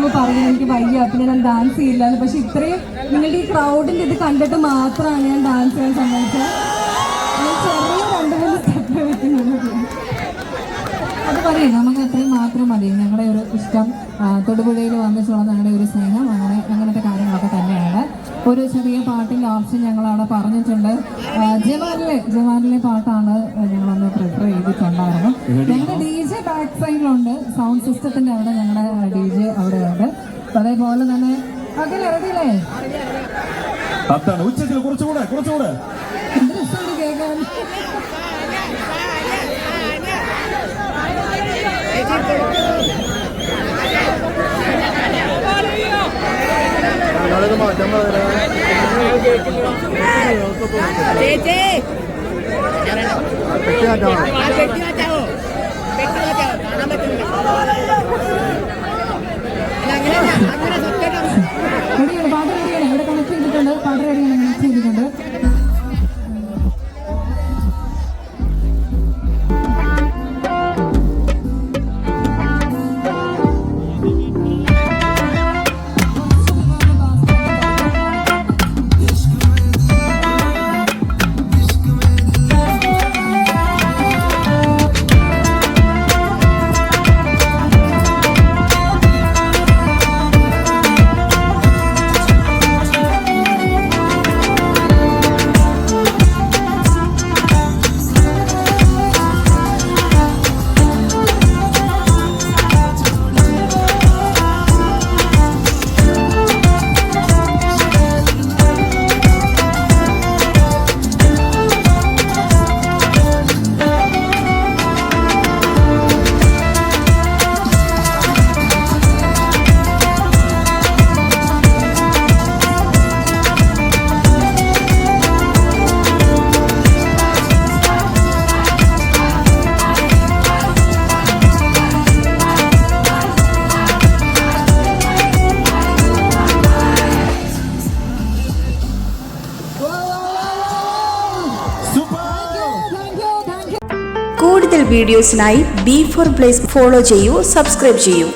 ചെയ്യുമ്പോൾ പറയുന്നത് എനിക്ക് വയ്യ, പിന്നെ ഞാൻ ഡാൻസ് ചെയ്യില്ല. പക്ഷെ ഇത്രയും നിങ്ങളുടെ ഈ ക്രൗഡിൻ്റെ ഇത് കണ്ടിട്ട് മാത്രമാണ് ഞാൻ ഡാൻസ് ചെയ്യാൻ സമ്മതിച്ചത്. ചെറിയ 2-3 സ്റ്റെപ്പ് വെക്കുന്നത് അത് പറയും. നമുക്ക് അത്രയും മാത്രം മതി. ഞങ്ങളുടെ ഒരു ഇഷ്ടം, തൊടുപുഴയിൽ വന്നിട്ടുള്ള ഞങ്ങളുടെ ഒരു സ്നേഹം, അങ്ങനത്തെ കാര്യങ്ങളൊക്കെ തന്നെയാണ്. ഒരു ചെറിയ പാട്ടിൻ്റെ ഓപ്ഷൻ ഞങ്ങൾ അവിടെ പറഞ്ഞിട്ടുണ്ട്. ജവാനിലെ പാട്ടാണ് ഞങ്ങളൊന്ന് പ്രിഫർ ചെയ്തിട്ടുണ്ടായിരുന്നു. ഞങ്ങളുടെ DJ ബാക്ക് സൈഡിലുണ്ട്, സൗണ്ട് സിസ്റ്റത്തിൻ്റെ അവിടെ ഞങ്ങളുടെ DJ അവിടെ ഉണ്ട്. അതേപോലെ തന്നെ അതിലേ ഉച്ചത്തിൽ കുറച്ചുകൂടെ കേൾക്കാൻ പാട്ട് റെഡിയാണ്. ഇവിടെ കണക്ട് ചെയ്തിട്ടുണ്ട്. പാട്ട് റെഡിയാണ്, കണക്ട് ചെയ്തിട്ടുണ്ട്. കൂടുതൽ വീഡിയോസിനായി B4 Blaze ഫോളോ ചെയ്യൂ, സബ്സ്ക്രൈബ് ചെയ്യൂ.